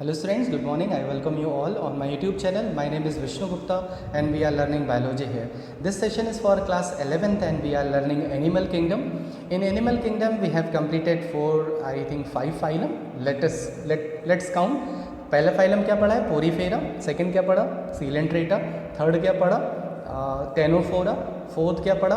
Hello students, good morning. I welcome you all on my YouTube channel. My name is Vishnu Gupta and we are learning biology here. This session is for class 11th and we are learning Animal Kingdom. In Animal Kingdom we have completed five phylum. Let's count. पहला phylum क्या पढ़ा है? Porifera. Second क्या पढ़ा? Coelenterata. Third क्या पढ़ा? Ctenophora. Fourth क्या पढ़ा?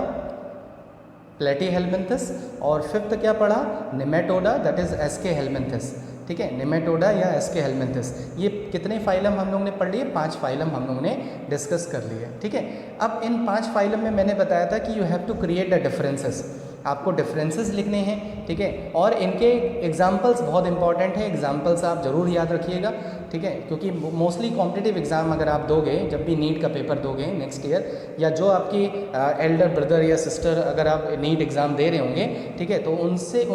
प्लेटीहेल्मिन्थस. और फिफ्थ क्या पढ़ा? Nematoda, that is aschelminthes. ठीक है, निमेटोडा या एस्के हेल्मिन्थस. ये कितने फाइलम हम लोगों ने पढ़ लिए? 5 फाइलम हम लोगों ने डिस्कस कर लिए. ठीक है, अब इन 5 फाइलम में मैंने बताया था कि you have to create the differences. आपको डिफरेंसेस लिखने हैं. ठीक है, और इनके एग्जाम्पल्स बहुत इंपॉर्टेंट है. एग्जाम्पल्स आप ज़रूर याद रखिएगा. ठीक है, क्योंकि मोस्टली कॉम्पिटिटिव एग्जाम अगर आप दोगे, जब भी नीट का पेपर दोगे नेक्स्ट ईयर, या जो आपकी एल्डर ब्रदर या सिस्टर अगर आप नीट एग्ज़ाम दे रहे होंगे, ठीक है, तो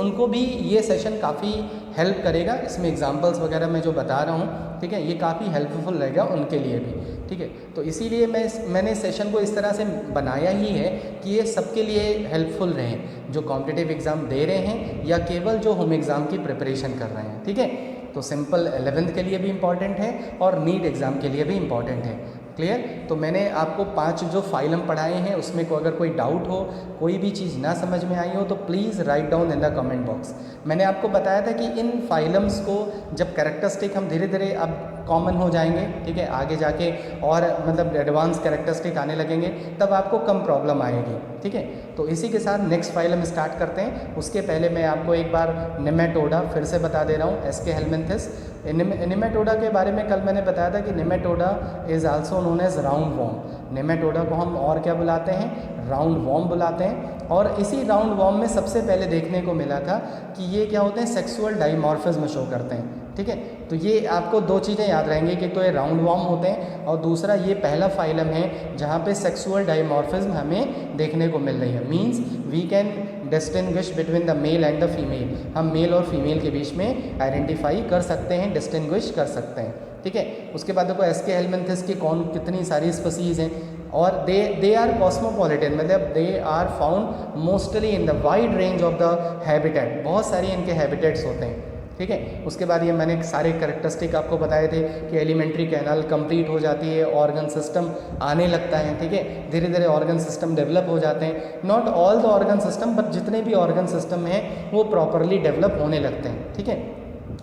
उनको भी ये सेशन काफ़ी हेल्प करेगा. इसमें एग्जाम्पल्स वगैरह मैं जो बता रहा हूँ, ठीक है, ये काफ़ी हेल्पफुल रहेगा उनके लिए भी. ठीक है, तो इसीलिए मैंने सेशन को इस तरह से बनाया ही है कि ये सबके लिए हेल्पफुल रहें, जो कॉम्पिटिटिव एग्ज़ाम दे रहे हैं या केवल जो होम एग्ज़ाम की प्रिपरेशन कर रहे हैं. ठीक है, तो सिंपल 11th के लिए भी इम्पॉर्टेंट है और नीट एग्ज़ाम के लिए भी इम्पॉर्टेंट है. क्लियर? तो मैंने आपको 5 जो फाइलम पढ़ाए हैं उसमें को अगर कोई डाउट हो, कोई भी चीज़ ना समझ में आई हो, तो please write down in the comment box. मैंने आपको बताया था कि इन फाइलम्स को जब कैरेक्टरिस्टिक हम धीरे धीरे अब कॉमन हो जाएंगे, ठीक है, आगे जाके और मतलब एडवांस कैरेक्टरिस्टिक आने लगेंगे, तब आपको कम प्रॉब्लम आएगी. ठीक है, तो इसी के साथ नेक्स्ट फाइलम स्टार्ट करते हैं. उसके पहले मैं आपको एक बार निमेटोडा फिर से बता दे रहा हूँ, एस्के हेल्मिन्थस. निमेटोडा के बारे में कल मैंने बताया था कि nematoda is also known as round worm. Nematoda को हम और क्या बुलाते हैं? राउंड वॉर्म बुलाते हैं. और इसी राउंड वॉर्म में सबसे पहले देखने को मिला था कि ये क्या होते हैं? सेक्सुअल डाइमॉर्फिज्म शो करते हैं. ठीक है, तो ये आपको 2 चीज़ें याद रहेंगी कि तो ये राउंड वॉर्म होते हैं और दूसरा ये पहला फाइलम है जहाँ पे सेक्सुअल डाइमॉर्फिज्म हमें देखने को मिल रही है. Means we can distinguish between the male and the female. हम मेल और फीमेल के बीच में आइडेंटिफाई कर सकते हैं, डिस्टिंग्विश कर सकते हैं. ठीक है, उसके बाद देखो एस्के हेल्मिन्थस की कितनी सारी स्पीसीज़ हैं और दे आर कॉस्मोपॉलिटन, मतलब they are found mostly in the wide range of the habitat. बहुत सारी इनके हैबिटेट्स होते हैं. ठीक है, उसके बाद ये मैंने सारे कैरेक्टरिस्टिक आपको बताए थे कि एलिमेंट्री कैनाल कंप्लीट हो जाती है, ऑर्गन सिस्टम आने लगता है. ठीक है, धीरे धीरे ऑर्गन सिस्टम डेवलप हो जाते हैं. Not all the organ system, but जितने भी ऑर्गन सिस्टम हैं वो प्रॉपरली डेवलप होने लगते हैं. ठीक है,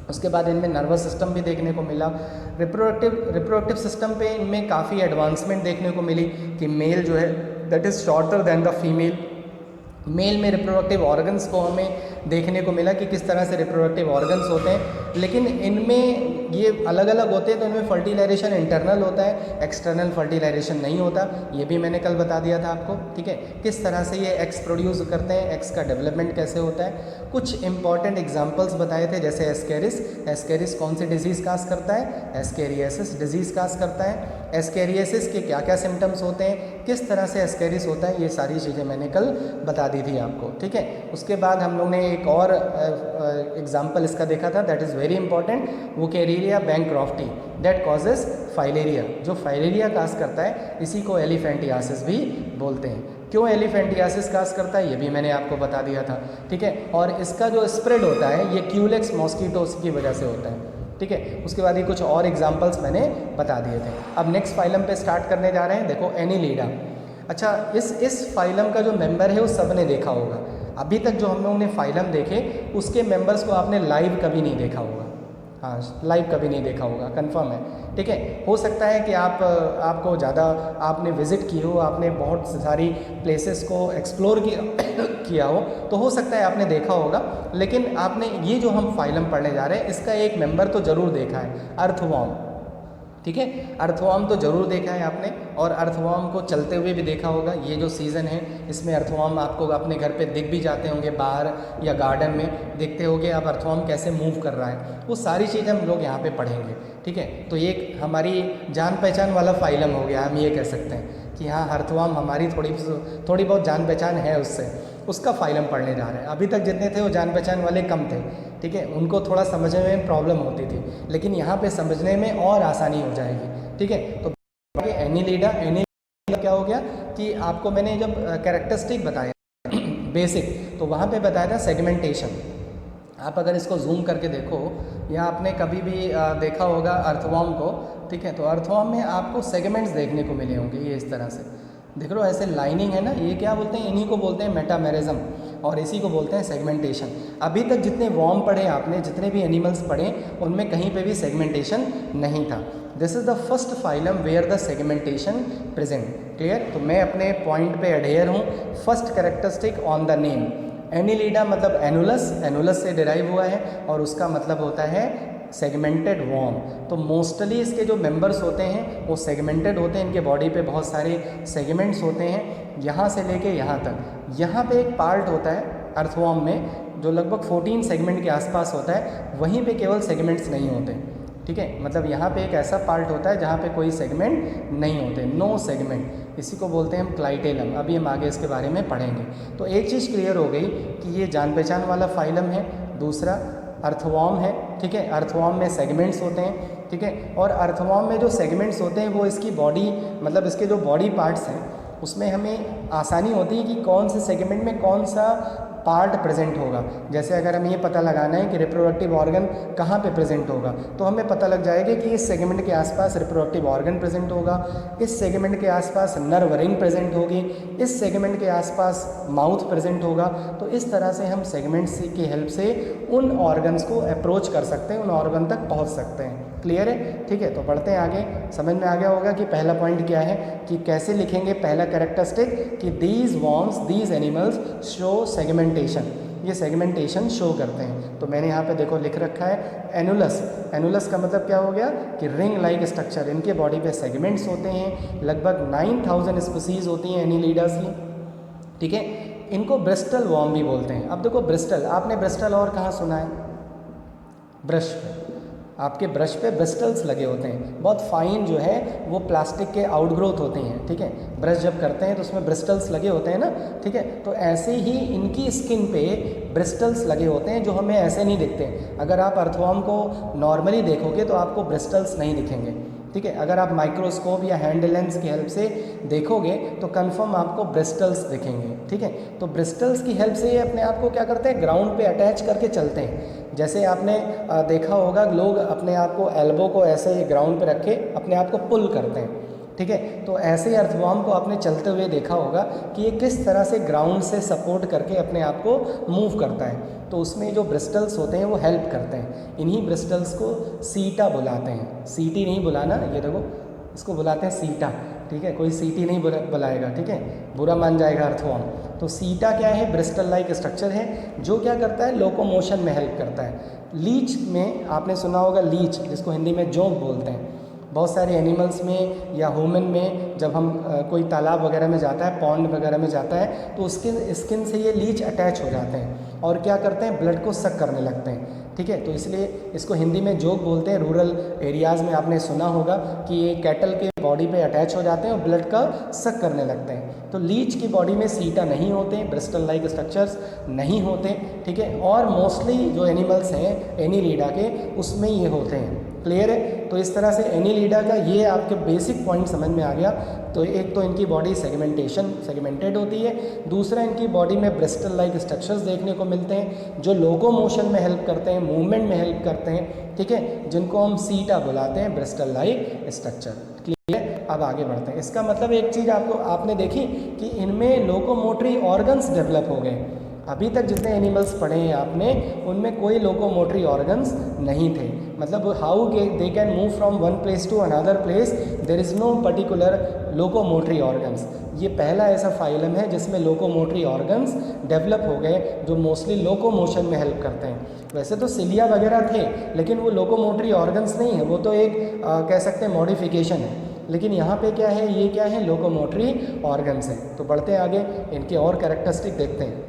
उसके बाद इनमें नर्वस सिस्टम भी देखने को मिला. रिप्रोडक्टिव सिस्टम पे इनमें काफ़ी एडवांसमेंट देखने को मिली कि मेल जो है that is shorter than the female. Male में रिप्रोडक्टिव ऑर्गन्स को हमें देखने को मिला कि किस तरह से रिप्रोडक्टिव ऑर्गन्स होते हैं, लेकिन इनमें ये अलग अलग होते हैं. तो इनमें फर्टिलाइजेशन इंटरनल होता है, एक्सटर्नल फर्टिलाइजेशन नहीं होता. ये भी मैंने कल बता दिया था आपको. ठीक है, किस तरह से ये एग्स प्रोड्यूस करते हैं, एग्स का डेवलपमेंट कैसे होता है. कुछ इंपॉर्टेंट एग्जाम्पल्स बताए थे, जैसे एस्केरिस. एस्केरिस कौन सी डिजीज़ काज करता है? एस्केरियासिस डिजीज़ काज करता है. एस्केरियासिस के क्या क्या सिम्टम्स होते हैं, किस तरह से एस्केरिस होता है, ये सारी चीज़ें मैंने कल बता दी थी आपको. ठीक है, उसके बाद हम लोग ने एक और एग्जाम्पल इसका देखा था, that is very important, Wuchereria bancrofti that causes filaria. जो फाइलेरिया काज करता है इसी को एलिफेंटियासिस भी बोलते हैं. क्यों एलिफेंटियासिस काज करता है ये भी मैंने आपको बता दिया था. ठीक है, और इसका जो स्प्रेड होता है ये क्यूलेक्स मॉस्किटोस की वजह से होता है. ठीक है, उसके बाद ये कुछ और एग्जाम्पल्स मैंने बता दिए थे. अब नेक्स्ट फाइलम पे स्टार्ट करने जा रहे हैं. देखो एनीलिडा. अच्छा, इस फाइलम का जो मेंबर है वो सब ने देखा होगा. अभी तक जो हम लोगों ने फाइलम देखे उसके मेंबर्स को आपने लाइव कभी नहीं देखा होगा. हाँ, लाइव कभी नहीं देखा होगा, कंफर्म है. ठीक है, हो सकता है कि आपको ज़्यादा आपने विज़िट की हो, आपने बहुत सारी प्लेसेस को एक्सप्लोर किया हो सकता है आपने देखा होगा, लेकिन आपने ये जो हम फाइलम पढ़ने जा रहे हैं इसका एक मेंबर तो ज़रूर देखा है, अर्थवॉर्म. ठीक है, अर्थवॉर्म तो ज़रूर देखा है आपने, और अर्थवॉर्म को चलते हुए भी देखा होगा. ये जो सीज़न है इसमें अर्थवॉर्म आपको अपने घर पे दिख भी जाते होंगे, बाहर या गार्डन में देखते होंगे आप अर्थवॉर्म कैसे मूव कर रहा है. वो सारी चीज़ें हम लोग यहाँ पे पढ़ेंगे. ठीक है, तो ये हमारी जान पहचान वाला फाइलम हो गया, हम ये कह सकते हैं कि हाँ, अर्थवॉर्म हमारी थोड़ी बहुत जान पहचान है उससे, उसका फाइलम पढ़ने जा रहे हैं. अभी तक जितने थे वो जान पहचान वाले कम थे. ठीक है, उनको थोड़ा समझने में प्रॉब्लम होती थी, लेकिन यहाँ पे समझने में और आसानी हो जाएगी. ठीक है, तो एनीलिडा क्या हो गया कि आपको मैंने जब कैरेक्टरिस्टिक बताया बेसिक, तो वहाँ पे बताया था सेगमेंटेशन. आप अगर इसको जूम करके देखो, या आपने कभी भी देखा होगा अर्थवॉर्म को, ठीक है, तो अर्थवॉर्म में आपको सेगमेंट्स देखने को मिले होंगे, ये इस तरह से देख लो, ऐसे लाइनिंग है ना, ये क्या बोलते हैं, इन्हीं को बोलते हैं मेटामेरिज्म, और इसी को बोलते हैं सेगमेंटेशन। अभी तक जितने वॉर्म पढ़े आपने, जितने भी एनिमल्स पढ़े, उनमें कहीं पे भी सेगमेंटेशन नहीं था। This is the first phylum where the segmentation present. Clear? तो मैं अपने पॉइंट पे अडेयर हूँ। First characteristic on the name, annelida मतलब एनुलस, एनुलस से डिराइव हुआ है, और उसका मतलब होता है सेगमेंटेड वॉर्म। तो मोस्टली इसके जो मेंबर्स होते हैं वो सेगमेंटेड होते हैं, इनके बॉडी पे बहुत सारे सेगमेंट्स होते हैं, यहाँ से लेके यहाँ तक। यहाँ पे एक पार्ट होता है अर्थवॉर्म में जो लगभग 14 सेगमेंट के आसपास होता है, वहीं पे केवल सेगमेंट्स नहीं होते, ठीक है, मतलब यहाँ पे एक ऐसा पार्ट होता है जहाँ पे कोई सेगमेंट नहीं होते, नो सेगमेंट, इसी को बोलते हैं हम क्लाइटेलम। अभी हम आगे इसके बारे में पढ़ेंगे। तो एक चीज़ क्लियर हो गई कि ये जान पहचान वाला फाइलम है, दूसरा अर्थवॉर्म है, ठीक है, अर्थवॉर्म में सेगमेंट्स होते हैं, ठीक है, और अर्थवॉर्म में जो सेगमेंट्स होते हैं वो इसकी बॉडी, मतलब इसके जो बॉडी पार्ट्स हैं उसमें हमें आसानी होती है कि कौन से सेगमेंट में कौन सा पार्ट प्रेजेंट होगा। जैसे अगर हमें ये पता लगाना है कि रिप्रोडक्टिव ऑर्गन कहाँ पे प्रेजेंट होगा, तो हमें पता लग जाएगा कि इस सेगमेंट के आसपास रिप्रोडक्टिव ऑर्गन प्रेजेंट होगा, इस सेगमेंट के आसपास नर्व रिंग प्रेजेंट होगी, इस सेगमेंट के आसपास माउथ प्रेजेंट होगा। तो इस तरह से हम सेगमेंट्स की हेल्प से उन ऑर्गन्स को अप्रोच कर सकते हैं, उन ऑर्गन तक पहुँच सकते हैं। क्लियर है? ठीक है, तो बढ़ते हैं आगे। समझ में आ गया होगा कि पहला पॉइंट क्या है, कि कैसे लिखेंगे पहला कैरेक्टरिस्टिक, कि these worms, these animals show segmentation, ये सेगमेंटेशन शो करते हैं। तो मैंने यहाँ पे देखो लिख रखा है एनुलस। एनुलस का मतलब क्या हो गया कि रिंग लाइक स्ट्रक्चर, इनके बॉडी पे सेगमेंट्स होते हैं, लगभग 9000 स्पीसीज होती हैं एनिलीडास की, ठीक है। इनको ब्रिस्टल वॉर्म भी बोलते हैं। अब देखो ब्रिस्टल, आपने ब्रिस्टल और कहाँ सुना है? ब्रश पे, आपके ब्रश पे ब्रिस्टल्स लगे होते हैं, बहुत फाइन जो है वो प्लास्टिक के आउटग्रोथ होते हैं, ठीक है। ब्रश जब करते हैं तो उसमें ब्रिस्टल्स लगे होते हैं ना, ठीक है। तो ऐसे ही इनकी स्किन पे ब्रिस्टल्स लगे होते हैं जो हमें ऐसे नहीं दिखते। अगर आप अर्थवॉर्म को नॉर्मली देखोगे तो आपको ब्रिस्टल्स नहीं दिखेंगे, ठीक है। अगर आप माइक्रोस्कोप या हैंड लेंस की हेल्प से देखोगे तो कंफर्म आपको ब्रिस्टल्स दिखेंगे, ठीक है। तो ब्रिस्टल्स की हेल्प से ये अपने आप को क्या करते हैं, ग्राउंड पे अटैच करके चलते हैं। जैसे आपने देखा होगा लोग अपने आप को एल्बो को ऐसे ग्राउंड पे रखे अपने आप को पुल करते हैं, ठीक है। तो ऐसे ही अर्थवॉर्म को आपने चलते हुए देखा होगा कि ये किस तरह से ग्राउंड से सपोर्ट करके अपने आप को मूव करता है। तो उसमें जो ब्रिस्टल्स होते हैं वो हेल्प करते हैं। इन्हीं ब्रिस्टल्स को सीटा बुलाते हैं। सीटी नहीं बुलाना, ये देखो इसको बुलाते हैं सीटा, ठीक है। कोई सीटी नहीं बुलाएगा, ठीक है, बुरा मान जाएगा अर्थवॉर्म। तो सीटा क्या है? ब्रिस्टल लाइक स्ट्रक्चर है जो क्या करता है, लोकोमोशन में हेल्प करता है। लीच में आपने सुना होगा, लीच जिसको हिंदी में जोंक बोलते हैं। बहुत सारे एनिमल्स में या ह्यूमन में जब हम कोई तालाब वगैरह में जाता है, पॉन्ड वगैरह में जाता है, तो उसके स्किन से ये लीच अटैच हो जाते हैं और क्या करते हैं, ब्लड को सक करने लगते हैं, ठीक है। तो इसलिए इसको हिंदी में जोक बोलते हैं। रूरल एरियाज़ में आपने सुना होगा कि ये कैटल के बॉडी पे अटैच हो जाते हैं और ब्लड का सक करने लगते हैं। तो लीच की बॉडी में सीटा नहीं होते, ब्रिस्टल लाइक स्ट्रक्चर्स नहीं होते, ठीक है। और मोस्टली जो एनिमल्स हैं एनीलिडा के, उसमें ये होते हैं। क्लियर है? तो इस तरह से एनीलिडा का ये आपके बेसिक पॉइंट समझ में आ गया। तो एक तो इनकी बॉडी सेगमेंटेड होती है, दूसरा इनकी बॉडी में ब्रिस्टल लाइक स्ट्रक्चर्स देखने को मिलते हैं जो लोकोमोशन में हेल्प करते हैं, मूवमेंट में हेल्प करते हैं, ठीक है, जिनको हम सीटा बुलाते हैं, ब्रिस्टल लाइक स्ट्रक्चर। क्लियर? अब आगे बढ़ते हैं। इसका मतलब एक चीज़ आपने देखी कि इनमें लोकोमोटरी ऑर्गन्स डेवलप हो गए। अभी तक जितने एनिमल्स पढ़े हैं आपने, उनमें कोई लोकोमोटरी ऑर्गन्स नहीं थे। मतलब how they can move from one place to another place, there is no particular locomotory organs. ये पहला ऐसा फाइलम है जिसमें लोकोमोटरी ऑर्गन्स डेवलप हो गए जो मोस्टली लोकोमोशन में हेल्प करते हैं। वैसे तो सिलिया वगैरह थे, लेकिन वो लोकोमोटरी ऑर्गन्स नहीं है, वो तो एक कह सकते हैं मॉडिफिकेशन है। लेकिन यहाँ पे क्या है, ये क्या है, लोकोमोटरी ऑर्गन्स हैं। तो बढ़ते हैं आगे, इनके और कैरेक्टरिस्टिक देखते हैं।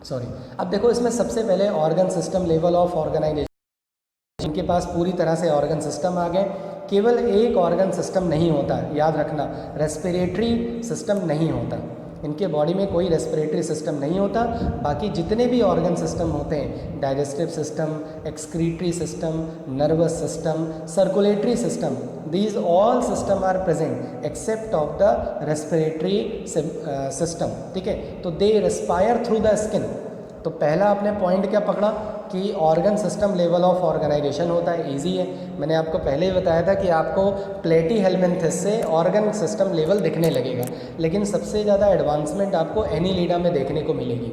सॉरी, अब देखो इसमें सबसे पहले organ system, level of organisation. इनके पास पूरी तरह से ऑर्गन सिस्टम आ गए। केवल एक ऑर्गन सिस्टम नहीं होता, याद रखना, रेस्पिरेटरी सिस्टम नहीं होता। इनके बॉडी में कोई रेस्पिरेटरी सिस्टम नहीं होता। बाकी जितने भी ऑर्गन सिस्टम होते हैं, digestive system, excretory system, nervous system, circulatory system, these all system are present except of the respiratory system, ठीक है। तो they respire through the skin। तो पहला आपने पॉइंट क्या पकड़ा कि organ system level of organisation होता है, इजी है। मैंने आपको पहले ही बताया था कि आपको प्लेटी हेलमिंथेस से ऑर्गन सिस्टम लेवल दिखने लगेगा, लेकिन सबसे ज़्यादा एडवांसमेंट आपको एनीलिडा में देखने को मिलेगी।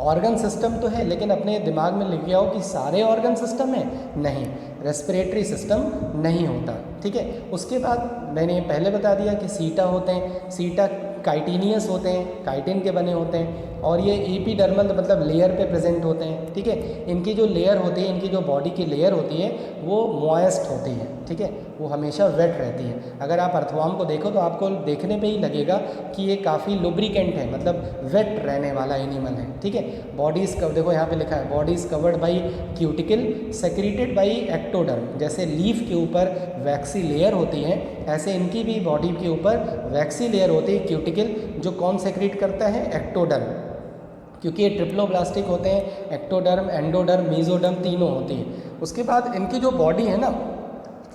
ऑर्गन सिस्टम तो है, लेकिन अपने दिमाग में लिख गया हो कि सारे ऑर्गन सिस्टम है, नहीं, रेस्पिरेटरी सिस्टम नहीं होता, ठीक है। उसके बाद मैंने पहले बता दिया कि सीटा होते हैं, सीटा काइटिनियस होते हैं, काइटिन के बने होते हैं, और ये एपिडर्मल मतलब लेयर पे प्रेजेंट होते हैं, ठीक है। इनकी जो लेयर होती है, इनकी जो बॉडी की लेयर होती है वो मॉइस्ट होती है, ठीक है, वो हमेशा वेट रहती है। अगर आप अर्थवर्म को देखो तो आपको देखने पे ही लगेगा कि ये काफ़ी लुब्रिकेंट है, मतलब वेट रहने वाला एनिमल है, ठीक है। बॉडीज कवर, देखो यहाँ पे लिखा है bodies covered by cuticle secreted by ectoderm. जैसे लीफ के ऊपर वैक्सी लेयर होती है, ऐसे इनकी भी बॉडी के ऊपर वैक्सी लेयर होती है क्यूटिकल, जो कौन सेक्रेट करता है, एक्टोडर्म, क्योंकि ये ट्रिप्लोब्लास्टिक होते हैं, एक्टोडर्म, एंडोडर्म, मीजोडर्म तीनों होती हैं। उसके बाद इनकी जो बॉडी है ना,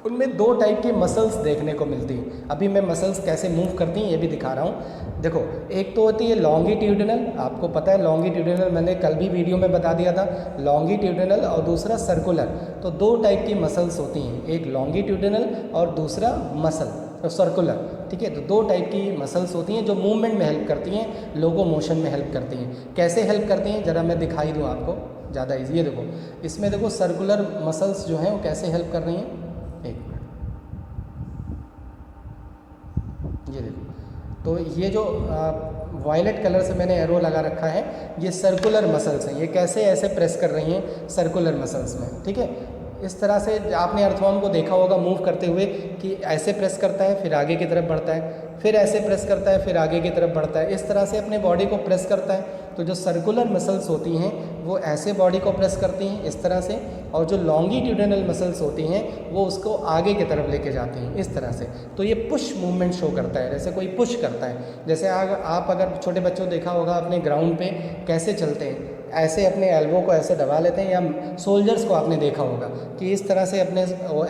उनमें दो टाइप की मसल्स देखने को मिलती हैं। अभी मैं मसल्स कैसे मूव करती हैं ये भी दिखा रहा हूँ। देखो, एक तो होती है लॉन्गिट्यूडिनल, आपको पता है लॉन्गिट्यूडिनल, मैंने कल भी वीडियो में बता दिया था, लॉन्गिट्यूडिनल, और दूसरा सर्कुलर। तो दो टाइप की मसल्स होती हैं, एक लॉन्गिट्यूडिनल और दूसरा मसल सर्कुलर, ठीक है। तो दो टाइप की मसल्स होती हैं जो मूवमेंट में हेल्प करती हैं, लोको मोशन में हेल्प करती हैं। कैसे हेल्प करती हैं ज़रा मैं दिखाई दूँ आपको, ज़्यादा ईजी है। देखो, इसमें देखो सर्कुलर मसल्स जो हैं वो कैसे हेल्प कर रही हैं, एक मिनट, ये देखो, तो ये जो वायलेट कलर से मैंने एरो लगा रखा है, ये सर्कुलर मसल्स हैं। ये कैसे ऐसे प्रेस कर रही हैं सर्कुलर मसल्स में, ठीक है। इस तरह से आपने अर्थवर्म को देखा होगा मूव करते हुए कि ऐसे प्रेस करता है फिर आगे की तरफ बढ़ता है, फिर ऐसे प्रेस करता है फिर आगे की तरफ बढ़ता है, इस तरह से अपने बॉडी को प्रेस करता है। तो जो सर्कुलर मसल्स होती हैं वो ऐसे बॉडी को प्रेस करती हैं इस तरह से, और जो लॉन्गिट्यूडिनल मसल्स होती हैं वो उसको आगे की तरफ लेके जाती हैं इस तरह से। तो ये पुश मूवमेंट शो करता है, जैसे कोई पुश करता है। जैसे आप अगर छोटे बच्चों को देखा होगा अपने ग्राउंड पे कैसे चलते हैं, ऐसे अपने एल्बो को ऐसे दबा लेते हैं, या सोल्जर्स को आपने देखा होगा कि इस तरह से अपने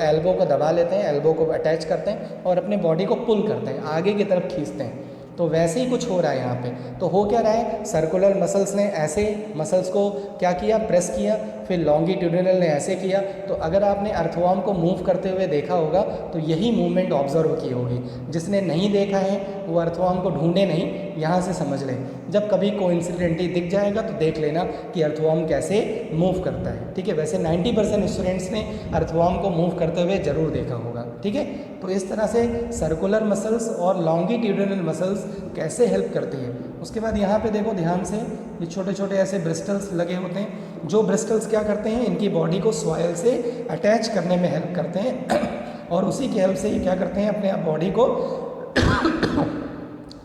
एल्बो को दबा लेते हैं, एल्बो को अटैच करते हैं और अपने बॉडी को पुल करते हैं, आगे की तरफ खींचते हैं। तो वैसे ही कुछ हो रहा है यहाँ पे। तो हो क्या रहा है, सर्कुलर मसल्स ने ऐसे मसल्स को क्या किया, प्रेस किया, फिर लॉन्गिट्यूडिनल ने ऐसे किया। तो अगर आपने अर्थवर्म को मूव करते हुए देखा होगा तो यही मूवमेंट ऑब्जर्व की होगी। जिसने नहीं देखा है वो अर्थवर्म को ढूंढे नहीं, यहाँ से समझ लें। जब कभी कोइंसिडेंटली दिख जाएगा तो देख लेना कि अर्थवर्म कैसे मूव करता है, ठीक है। वैसे 90% स्टूडेंट्स ने अर्थवर्म को मूव करते हुए ज़रूर देखा होगा, ठीक है। तो इस तरह से सर्कुलर मसल्स और लॉन्गिट्यूडिनल मसल्स कैसे हेल्प करती है। उसके बाद यहाँ पे देखो ध्यान से, ये छोटे छोटे ऐसे ब्रिस्टल्स लगे होते हैं, जो ब्रिस्टल्स क्या करते हैं, इनकी बॉडी को सॉयल से अटैच करने में हेल्प करते हैं और उसी की हेल्प से ये क्या करते हैं, अपने आप बॉडी को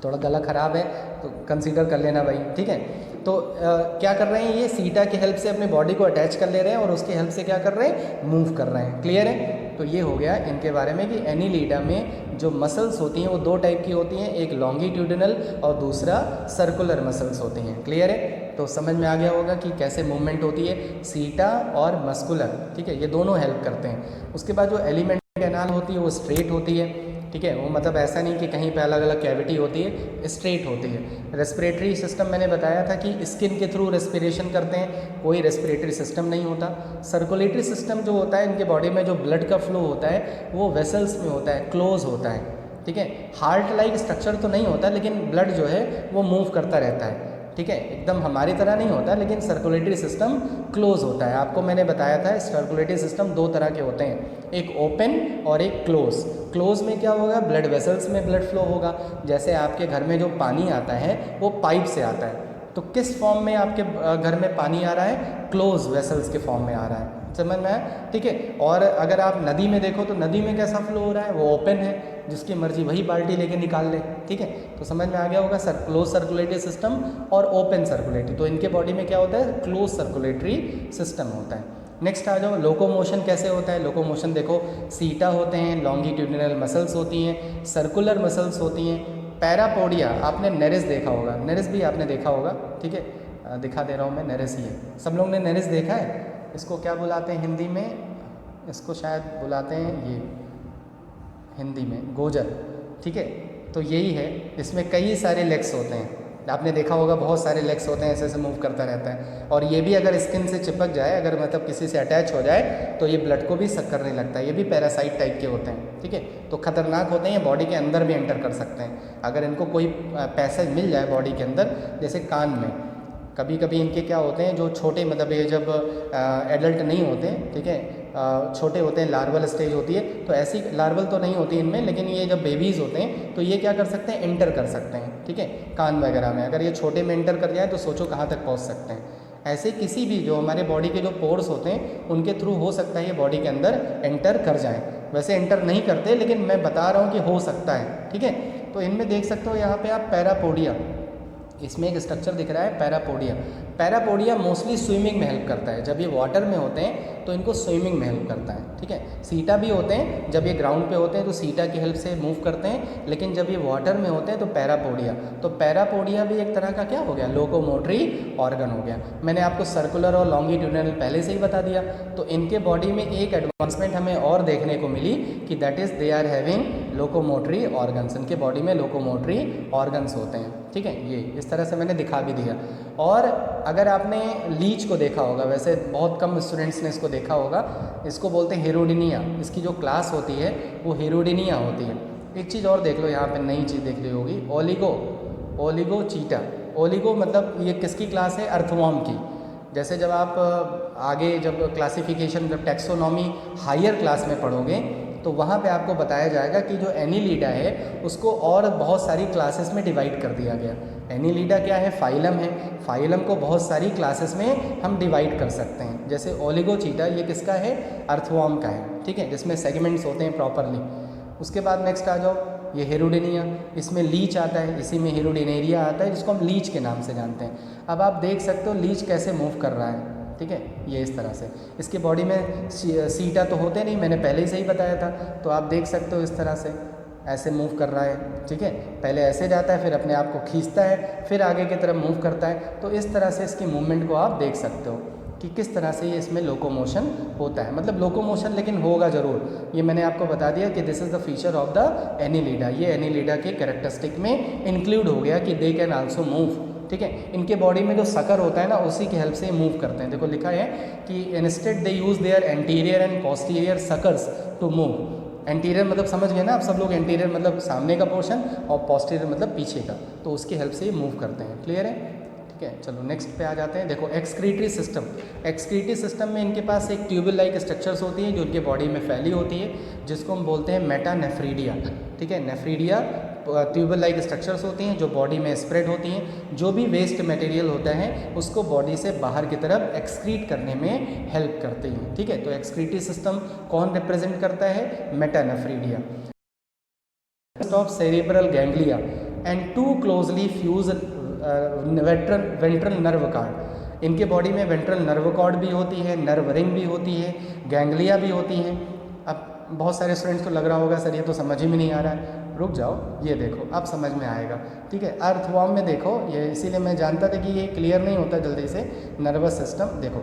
थोड़ा गला ख़राब है तो कंसीडर कर लेना भाई, ठीक है। तो क्या कर रहे हैं, ये सीटा की हेल्प से अपने बॉडी को अटैच कर ले रहे हैं और उसकी हेल्प से क्या कर रहे हैं, मूव कर रहे हैं। क्लियर है। तो ये हो गया इनके बारे में कि एनीलिडा में जो मसल्स होती हैं वो दो टाइप की होती हैं, एक लॉन्गिट्यूडिनल और दूसरा सर्कुलर मसल्स होती हैं। क्लियर है। तो समझ में आ गया होगा कि कैसे मूवमेंट होती है, सीटा और मस्कुलर, ठीक है, ये दोनों हेल्प करते हैं। उसके बाद जो एलिमेंट कैनाल होती है वो स्ट्रेट होती है, ठीक है, वो मतलब ऐसा नहीं कि कहीं पे अलग अलग कैविटी होती है, स्ट्रेट होती है। रेस्पिरेटरी सिस्टम मैंने बताया था कि स्किन के थ्रू रेस्पिरेशन करते हैं, कोई रेस्पिरेटरी सिस्टम नहीं होता। सर्कुलेटरी सिस्टम जो होता है, इनके बॉडी में जो ब्लड का फ्लो होता है वो वेसल्स में होता है, क्लोज होता है, ठीक है। हार्ट लाइक स्ट्रक्चर तो नहीं होता, लेकिन ब्लड जो है वो मूव करता रहता है, ठीक है, एकदम हमारी तरह नहीं होता, लेकिन सर्कुलेटरी सिस्टम क्लोज होता है। आपको मैंने बताया था सर्कुलेटरी सिस्टम दो तरह के होते हैं, एक ओपन और एक क्लोज। क्लोज में क्या होगा, ब्लड वेसल्स में ब्लड फ्लो होगा। जैसे आपके घर में जो पानी आता है वो पाइप से आता है, तो किस फॉर्म में आपके घर में पानी आ रहा है, क्लोज वेसल्स के फॉर्म में आ रहा है, समझ में आया, ठीक है। और अगर आप नदी में देखो तो नदी में कैसा फ्लो हो रहा है, वो ओपन है, जिसकी मर्जी वही बाल्टी लेके निकाल ले, ठीक है। तो समझ में आ गया होगा क्लोज सर्कुलेटरी सिस्टम और ओपन सर्कुलेटरी। तो इनके बॉडी में क्या होता है, क्लोज सर्कुलेटरी सिस्टम होता है। नेक्स्ट आ जाओ, लोकोमोशन कैसे होता है। लोकोमोशन देखो, सीटा होते हैं, लॉन्गिट्यूडिनल मसल्स होती हैं, सर्कुलर मसल्स होती हैं, पैरापोडिया। आपने नेरिस देखा होगा, नेरिस भी आपने देखा होगा, ठीक है, दिखा दे रहा हूँ मैं, नेरिस ही है। सब लोग ने नेरिस देखा है। इसको क्या बुलाते हैं हिंदी में, इसको शायद बुलाते हैं ये हिंदी में गोजर, ठीक है। तो यही है, इसमें कई सारे लेग्स होते हैं, आपने देखा होगा बहुत सारे लेग्स होते हैं, ऐसे ऐसे मूव करता रहता है, और ये भी अगर स्किन से चिपक जाए, अगर मतलब किसी से अटैच हो जाए तो ये ब्लड को भी सक करने लगता है। ये भी पैरासाइट टाइप के होते हैं, ठीक है। तो खतरनाक होते हैं, ये बॉडी के अंदर भी एंटर कर सकते हैं अगर इनको कोई पैसेज मिल जाए बॉडी के अंदर। जैसे कान में कभी कभी इनके क्या होते हैं, जो छोटे मतलब ये जब एडल्ट नहीं होते, ठीक है, छोटे होते हैं, लार्वल स्टेज होती है, तो ऐसी लार्वल तो नहीं होती इनमें, लेकिन ये जब बेबीज़ होते हैं तो ये क्या कर सकते हैं, एंटर कर सकते हैं, ठीक है, कान वगैरह में। अगर ये छोटे में एंटर कर जाए तो सोचो कहाँ तक पहुँच सकते हैं। ऐसे किसी भी जो हमारे बॉडी के जो पोर्स होते हैं उनके थ्रू हो सकता है ये बॉडी के अंदर एंटर कर जाएँ। वैसे एंटर नहीं करते, लेकिन मैं बता रहा हूँ कि हो सकता है, ठीक है। तो इनमें देख सकते हो यहाँ पे आप पैरापोडिया, इसमें एक स्ट्रक्चर दिख रहा है पैरापोडिया। पैरापोडिया मोस्टली स्विमिंग में हेल्प करता है। जब ये वाटर में होते हैं तो इनको स्विमिंग में हेल्प करता है, ठीक है। सीटा भी होते हैं, जब ये ग्राउंड पे होते हैं तो सीटा की हेल्प से मूव करते हैं, लेकिन जब ये वाटर में होते हैं तो पैरापोडिया। तो पैरापोडिया भी एक तरह का क्या हो गया, लोकोमोटरी ऑर्गन हो गया। मैंने आपको सर्कुलर और लॉन्गिट्यूडिनल पहले से ही बता दिया। तो इनके बॉडी में एक एडवांसमेंट हमें और देखने को मिली कि that is they are having locomotory organs. इनके बॉडी में लोकोमोटरी ऑर्गन्स होते हैं, ठीक है। ये इस तरह से मैंने दिखा भी दिया। और अगर आपने लीच को देखा होगा, वैसे बहुत कम स्टूडेंट्स ने इसको देखा होगा, इसको बोलते हैं हेरोडिनिया। इसकी जो क्लास होती है वो हेरोडिनिया होती है। एक चीज़ और देख लो, यहाँ पे नई चीज़ देख ली होगी, ओलिगो चीटा। ओलिगो मतलब ये किसकी क्लास है, अर्थवॉर्म की। जैसे जब आप आगे जब क्लासिफिकेशन, जब टैक्सोनॉमी हायर क्लास में पढ़ोगे तो वहाँ पे आपको बताया जाएगा कि जो एनीलिडा है उसको और बहुत सारी क्लासेस में डिवाइड कर दिया गया। एनीलिडा क्या है, फाइलम है। फाइलम को बहुत सारी क्लासेस में हम डिवाइड कर सकते हैं। जैसे ओलिगोचीटा ये किसका है, अर्थवॉर्म का है, ठीक है, जिसमें सेगमेंट्स होते हैं प्रॉपरली। उसके बाद नेक्स्ट आ जाओ, ये हेरोडिनिया, इसमें लीच आता है, इसी में हेरोडिनेरिया आता है, जिसको हम लीच के नाम से जानते हैं। अब आप देख सकते हो लीच कैसे मूव कर रहा है, ठीक है, ये इस तरह से। इसकी बॉडी में सीटा तो होते नहीं, मैंने पहले ही सही बताया था। तो आप देख सकते हो इस तरह से ऐसे मूव कर रहा है, ठीक है। पहले ऐसे जाता है, फिर अपने आप को खींचता है, फिर आगे की तरफ मूव करता है। तो इस तरह से इसकी मूवमेंट को आप देख सकते हो कि किस तरह से ये इसमें लोकोमोशन होता है। मतलब लोकोमोशन लेकिन होगा ज़रूर। ये मैंने आपको बता दिया कि this is the feature of the Annelida. ये एनीलिडा के कैरेक्टरिस्टिक में इंक्लूड हो गया कि दे कैन आल्सो मूव, ठीक है। इनके बॉडी में जो सकर होता है ना, उसी की हेल्प से मूव करते हैं। देखो लिखा है कि instead they use their anterior and posterior suckers to move. Anterior मतलब समझ गए ना आप सब लोग, एंटीरियर मतलब सामने का पोर्शन और पोस्टीरियर मतलब पीछे का। तो उसकी हेल्प से ये मूव करते हैं। क्लियर है, ठीक है। चलो नेक्स्ट पे आ जाते हैं। देखो एक्सक्रीटरी सिस्टम। एक्सक्रीटरी सिस्टम में इनके पास एक ट्यूबल लाइक स्ट्रक्चर्स होती हैं जो इनके बॉडी में फैली होती है, जिसको हम बोलते हैं मेटानेफ्रीडिया, ठीक है। नेफ्रीडिया ट्यूबल लाइक स्ट्रक्चर्स होती हैं जो बॉडी में स्प्रेड होती हैं। जो भी वेस्ट मटेरियल होता है उसको बॉडी से बाहर की तरफ एक्सक्रीट करने में हेल्प करती हैं, ठीक है। तो एक्सक्रीटरी सिस्टम कौन रिप्रेजेंट करता है, metanephridia. Of cerebral ganglia and two closely fused ventral nerve cord. इनके बॉडी में वेंट्रल नर्व कॉर्ड भी होती है, नर्व रिंग भी होती है, गैंग्लिया भी होती हैं। अब बहुत सारे स्टूडेंट्स को लग रहा होगा सर ये तो समझ ही में नहीं आ रहा है। रुक जाओ, ये देखो अब समझ में आएगा, ठीक है। अर्थवॉर्म में देखो, ये इसीलिए मैं जानता था कि ये क्लियर नहीं होता जल्दी से। नर्वस सिस्टम देखो,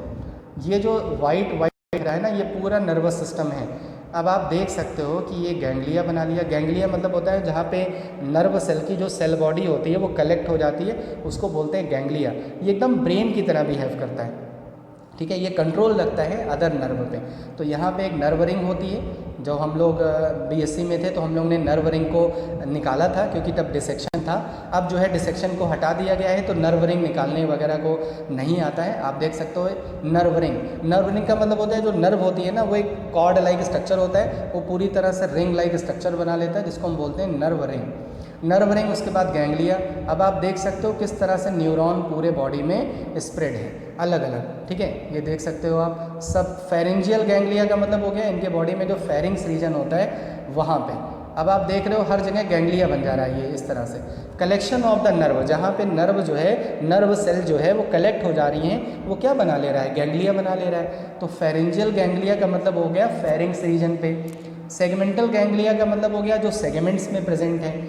ये जो वाइट दिख रहा है ना, ये पूरा नर्वस सिस्टम है। अब आप देख सकते हो कि ये गैंग्लिया बना लिया। गैंग्लिया मतलब होता है जहाँ पे नर्व सेल की जो सेल बॉडी होती है वो कलेक्ट हो जाती है, उसको बोलते हैं गैंग्लिया। ये एकदम ब्रेन की तरह बिहेव करता है, ठीक है। ये कंट्रोल लगता है अदर नर्व पे। तो यहाँ पे एक नर्व रिंग होती है। जो हम लोग बीएससी में थे तो हम लोग ने नर्व रिंग को निकाला था, क्योंकि तब डिसेक्शन था। अब जो है डिसेक्शन को हटा दिया गया है, तो नर्व रिंग निकालने वगैरह को नहीं आता है। आप देख सकते हो नर्व रिंग। नर्व रिंग का मतलब होता है जो नर्व होती है ना, वो एक कॉर्ड लाइक स्ट्रक्चर होता है, वो पूरी तरह से रिंग लाइक स्ट्रक्चर बना लेता है, जिसको हम बोलते हैं नर्व रिंग। नर्व रिंग, उसके बाद गैंग्लिया। अब आप देख सकते हो किस तरह से न्यूरॉन पूरे बॉडी में स्प्रेड है अलग अलग, ठीक है। ये देख सकते हो आप सब। फेरेंजियल गैंग्लिया का मतलब हो गया इनके बॉडी में जो फेरिंग्स रीजन होता है वहाँ पे। अब आप देख रहे हो हर जगह गैंग्लिया बन जा रहा है ये इस तरह से। कलेक्शन ऑफ द नर्व, जहाँ पे नर्व जो है, नर्व सेल जो है वो कलेक्ट हो जा रही हैं, वो क्या बना ले रहा है, गैंग्लिया बना ले रहा है। तो फेरेंजियल गैंग्लिया का मतलब हो गया फेरिंग्स रीजन पे। सेगमेंटल गैंग्लिया का मतलब हो गया जो सेगमेंट्स में प्रेजेंट है।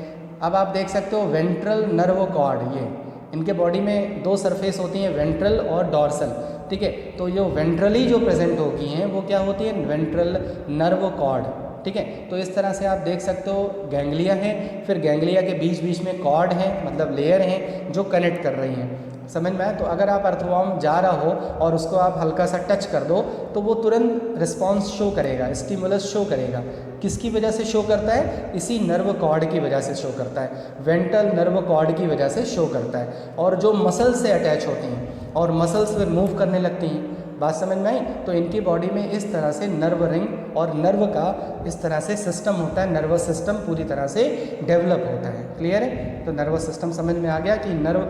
अब आप देख सकते हो वेंट्रल नर्व कॉर्ड, ये इनके बॉडी में दो सरफेस होती हैं, वेंट्रल और डॉर्सल, ठीक है। तो जो वेंट्रली जो प्रेजेंट होती हैं वो क्या होती है, वेंट्रल नर्व कॉर्ड, ठीक है। तो इस तरह से आप देख सकते हो गैंग्लिया है, फिर गैंग्लिया के बीच बीच में कॉर्ड है, मतलब लेयर हैं जो कनेक्ट कर रही हैं, समझ में आए। तो अगर आप अर्थवॉर्म जा रहा हो और उसको आप हल्का सा टच कर दो तो वो तुरंत रिस्पॉन्स शो करेगा, स्टिमुलस शो करेगा। किसकी वजह से शो करता है, इसी नर्व कॉर्ड की वजह से शो करता है, वेंट्रल नर्व कॉर्ड की वजह से शो करता है। और जो मसल्स से अटैच होती हैं और मसल्स फिर मूव करने लगती हैं, बात समझ में आई। तो इनकी बॉडी में इस तरह से नर्व रिंग और नर्व का इस तरह से सिस्टम होता है, नर्वस सिस्टम पूरी तरह से डेवलप होता है, क्लियर है। तो नर्वस सिस्टम समझ में आ गया कि नर्व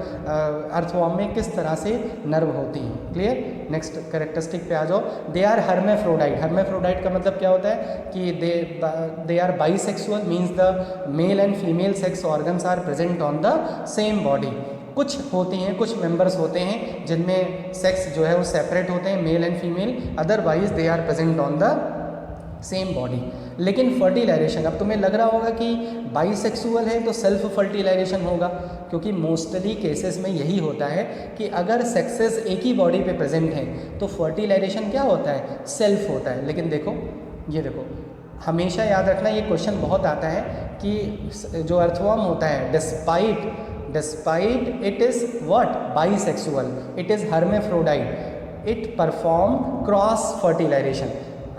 अर्थवॉर्म में किस तरह से नर्व होती हैं, क्लियर। नेक्स्ट कैरेक्टरिस्टिक पे आ जाओ, दे आर हर्मेफ्रोडाइट। हर्मेफ्रोडाइट का मतलब क्या होता है कि they are bisexual, means the male and female sex organs are present on the same body. कुछ होती हैं, कुछ मेंबर्स होते हैं जिनमें सेक्स जो है वो सेपरेट होते हैं, male and female, otherwise they are present on the same body. लेकिन फर्टिलाइजेशन, अब तुम्हें लग रहा होगा कि बाइसेक्सुअल है तो सेल्फ फर्टिलाइजेशन होगा, क्योंकि मोस्टली केसेस में यही होता है कि अगर सेक्सेस एक ही बॉडी पे प्रेजेंट हैं तो फर्टिलाइजेशन क्या होता है, सेल्फ होता है। लेकिन देखो, ये देखो, हमेशा याद रखना, ये क्वेश्चन बहुत आता है कि जो अर्थवॉर्म होता है despite it is what, bisexual, it is hermaphrodite, it perform cross fertilization.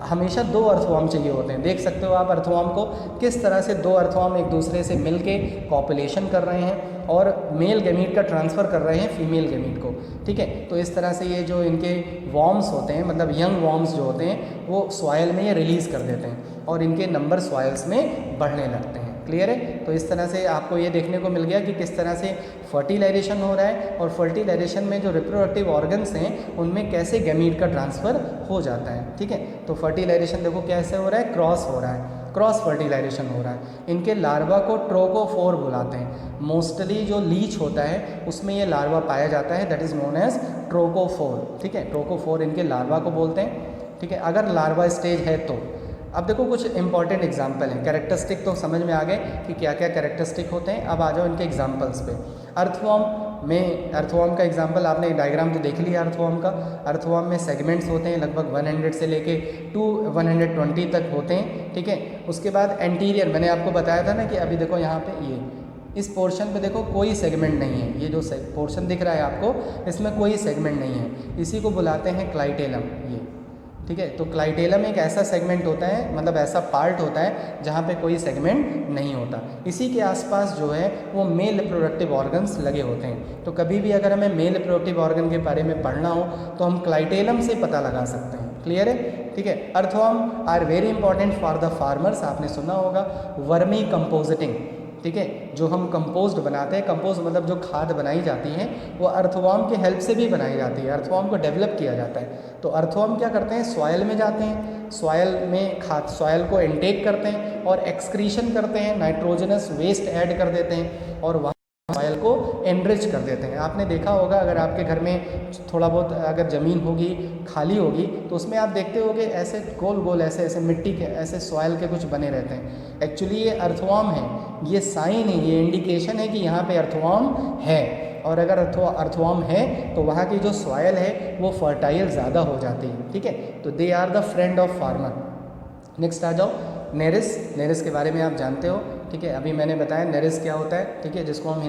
हमेशा दो अर्थवॉर्म चाहिए होते हैं। देख सकते हो आप अर्थवॉर्म को किस तरह से दो अर्थवॉर्म एक दूसरे से मिलके कॉपुलेशन कर रहे हैं और मेल गैमीट का ट्रांसफ़र कर रहे हैं फीमेल गैमीट को, ठीक है। तो इस तरह से ये जो इनके वॉर्म्स होते हैं, मतलब यंग वॉर्म्स जो होते हैं, वो सॉयल में ये रिलीज़ कर देते हैं और इनके नंबर सॉयल्स में बढ़ने लगते हैं, क्लियर है। तो इस तरह से आपको ये देखने को मिल गया कि किस तरह से फर्टिलाइजेशन हो रहा है और फर्टिलाइजेशन में जो रिप्रोडक्टिव ऑर्गन्स हैं उनमें कैसे गैमीट का ट्रांसफ़र हो जाता है, ठीक है। तो फर्टिलाइजेशन देखो कैसे हो रहा है, क्रॉस हो रहा है, क्रॉस फर्टिलाइजेशन हो रहा है। इनके लार्वा को ट्रोकोफोर बुलाते हैं। मोस्टली जो लीच होता है उसमें ये लार्वा पाया जाता है, that is known as trochophore, ठीक है। ट्रोकोफोर इनके लार्वा को बोलते हैं, ठीक है, अगर लार्वा स्टेज है तो। अब देखो कुछ इंपॉर्टेंट एग्जाम्पल हैं। कैरेक्टरिस्टिक तो समझ में आ गए कि क्या क्या कैरेक्टरिस्टिक होते हैं। अब आ जाओ इनके एग्जाम्पल्स पे। अर्थवॉर्म का एग्जाम्पल आपने डायग्राम तो देख लिया अर्थवॉर्म का। अर्थवॉर्म में सेगमेंट्स होते हैं, लगभग 100 से लेके 120 तक होते हैं, ठीक है। उसके बाद एंटीरियर, मैंने आपको बताया था ना कि अभी देखो यहाँ पे ये इस पोर्शन पे देखो कोई सेगमेंट नहीं है, ये जो पोर्शन दिख रहा है आपको इसमें कोई सेगमेंट नहीं है, इसी को बुलाते हैं क्लाइटेलम, ये, ठीक है। तो क्लाइटेलम एक ऐसा सेगमेंट होता है, मतलब ऐसा पार्ट होता है जहाँ पे कोई सेगमेंट नहीं होता। इसी के आसपास जो है वो मेल रिप्रोडक्टिव ऑर्गन्स लगे होते हैं। तो कभी भी अगर हमें मेल रिप्रोडक्टिव ऑर्गन के बारे में पढ़ना हो तो हम क्लाइटेलम से पता लगा सकते हैं, क्लियर है, ठीक है। Earthworm are very important for the farmers, आपने सुना होगा। वर्मी कंपोजिटिंग, ठीक है, जो हम कंपोस्ट बनाते हैं, कंपोस्ट मतलब जो खाद बनाई जाती है वो अर्थवॉर्म की हेल्प से भी बनाई जाती है, अर्थवॉर्म को डेवलप किया जाता है। तो अर्थवॉर्म क्या करते हैं, सॉयल में जाते हैं, सॉयल में सॉयल को इनटेक करते हैं और एक्सक्रीशन करते हैं, नाइट्रोजनस वेस्ट ऐड कर देते हैं और वहाँ सॉयल को एनरिच कर देते हैं। आपने देखा होगा अगर आपके घर में थोड़ा बहुत अगर ज़मीन होगी खाली होगी तो उसमें आप देखते होगे ऐसे गोल गोल ऐसे ऐसे मिट्टी के ऐसे सॉयल के कुछ बने रहते हैं। एक्चुअली ये अर्थवॉर्म है, ये साइन है, ये इंडिकेशन है कि यहाँ पे अर्थवॉर्म है। और अगर अर्थवॉर्म है तो वहाँ की जो सॉयल है वो फर्टाइल ज़्यादा हो जाती है, ठीक है। तो they are the friend of farmer. Next आ जाओ नेरिस। नेरिस के बारे में आप जानते हो, ठीक है, अभी मैंने बताया नेरिस क्या होता है, ठीक है, जिसको हम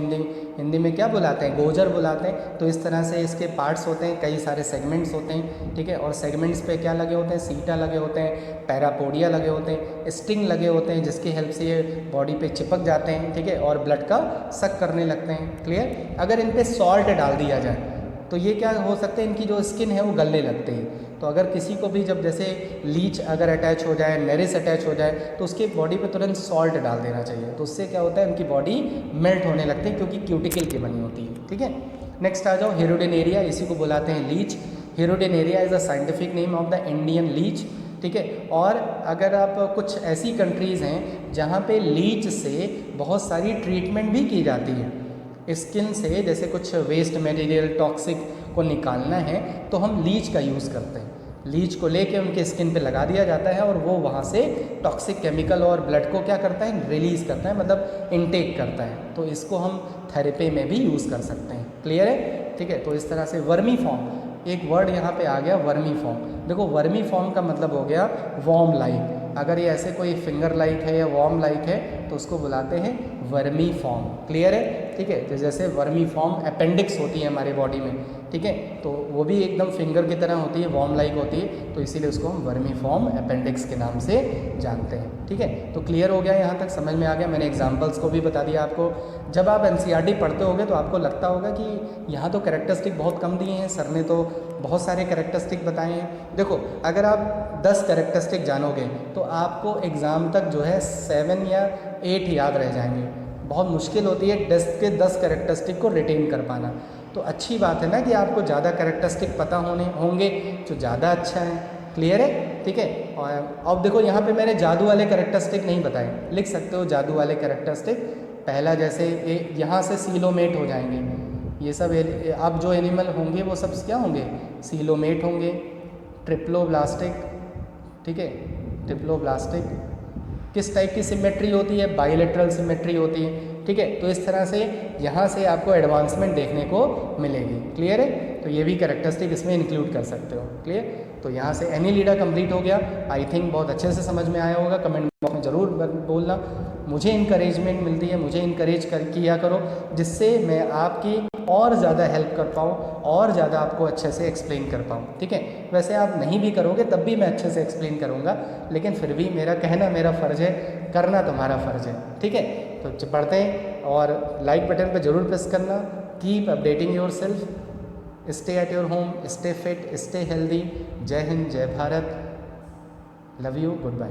हिंदी में क्या बुलाते हैं, गोजर बुलाते हैं। तो इस तरह से इसके पार्ट्स होते हैं, कई सारे सेगमेंट्स होते हैं, ठीक है। और सेगमेंट्स पे क्या लगे होते हैं, सीटा लगे होते हैं, पैरापोडिया लगे होते हैं, स्टिंग लगे होते हैं जिसकी हेल्प से ये बॉडी पे चिपक जाते हैं, ठीक है, और ब्लड का सक करने लगते हैं, क्लियर। अगर इन पर सॉल्ट डाल दिया जाए तो ये क्या हो सकते हैं, इनकी जो स्किन है वो गलने लगती है। तो अगर किसी को भी जब जैसे लीच अगर अटैच हो जाए, नेरिस अटैच हो जाए तो उसके बॉडी पे तुरंत सॉल्ट डाल देना चाहिए। तो उससे क्या होता है, उनकी बॉडी मेल्ट होने लगती है क्योंकि क्यूटिकल की बनी होती है, ठीक है। नेक्स्ट आ जाओ हिरोडेनेरिया, इसी को बुलाते हैं leech. Hirudinaria is a scientific name of the Indian leech, ठीक है। और अगर आप कुछ ऐसी कंट्रीज़ हैं जहाँ पे लीच से बहुत सारी ट्रीटमेंट भी की जाती है स्किन से, जैसे कुछ वेस्ट मटेरियल टॉक्सिक को निकालना है तो हम लीच का यूज़ करते हैं। लीच को लेके उनके स्किन पे लगा दिया जाता है और वो वहाँ से टॉक्सिक केमिकल और ब्लड को क्या करता है, रिलीज़ करता है, मतलब इनटेक करता है। तो इसको हम थेरेपी में भी यूज़ कर सकते हैं, क्लियर है, ठीक है। तो इस तरह से वर्मी फॉर्म, एक वर्ड यहाँ पे आ गया वर्मी फॉर्म। देखो वर्मी फॉर्म का मतलब हो गया वॉर्म लाइक। अगर ये ऐसे कोई फिंगर लाइक है या वॉर्म लाइक है तो उसको बुलाते हैं वर्मी फॉर्म। क्लियर है? ठीक है। तो जैसे वर्मी फॉर्म अपेंडिक्स होती है हमारे बॉडी में, ठीक है, तो वो भी एकदम फिंगर की तरह होती है, वॉर्म लाइक होती है, तो इसीलिए उसको हम वर्मी फॉर्म अपेंडिक्स के नाम से जानते हैं। ठीक है, तो क्लियर हो गया, यहाँ तक समझ में आ गया। मैंने एग्जाम्पल्स को भी बता दिया आपको। जब आप एनसीईआरटी पढ़ते होगे तो आपको लगता होगा कि यहाँ तो कैरेक्टरिस्टिक बहुत कम दिए हैं, सर ने तो बहुत सारे कैरेक्टरिस्टिक बताए हैं। देखो अगर आप 10 कैरेक्टरिस्टिक जानोगे तो आपको एग्ज़ाम तक जो है 7 या 8 याद रह जाएंगे। बहुत मुश्किल होती है 10 के 10 कैरेक्टरिस्टिक को रिटेन कर पाना। तो अच्छी बात है ना कि आपको ज़्यादा कैरेक्टरिस्टिक पता होंगे तो ज़्यादा अच्छा है। क्लियर है? ठीक है। और अब देखो यहाँ पे मैंने जादू वाले कैरेक्टरिस्टिक नहीं बताए, लिख सकते हो जादू वाले कैरेक्टरिस्टिक। पहला जैसे यहाँ से सीलोमेट हो जाएंगे, ये सब अब जो एनिमल होंगे वो सब क्या होंगे? सीलोमेट होंगे। ट्रिप्लोब्लास्टिक, ठीक है, ट्रिप्लोब्लास्टिक किस टाइप की सिमेट्री होती है? बाइलेटरल सिमेट्री होती है। ठीक है, तो इस तरह से यहाँ से आपको एडवांसमेंट देखने को मिलेगी। क्लियर है? तो ये भी कैरेक्टरिस्टिक इसमें इंक्लूड कर सकते हो। क्लियर? तो यहाँ से एनीलिडा कंप्लीट हो गया। आई थिंक बहुत अच्छे से समझ में आया होगा। कमेंट बॉक्स में ज़रूर बोलना, मुझे इंकरेजमेंट मिलती है, मुझे इंकरेज किया करो, जिससे मैं आपकी और ज़्यादा हेल्प कर पाऊँ और ज़्यादा आपको अच्छे से एक्सप्लेन कर पाऊँ। ठीक है, वैसे आप नहीं भी करोगे तब भी मैं अच्छे से एक्सप्लेन करूँगा, लेकिन फिर भी मेरा कहना मेरा फ़र्ज़ है, करना तुम्हारा फ़र्ज़ है। ठीक है, तो पढ़ते हैं और लाइक बटन पर ज़रूर प्रेस करना। Keep updating your self, stay at your home, stay fit, stay healthy. जय हिंद, जय Bharat, love you, good bye.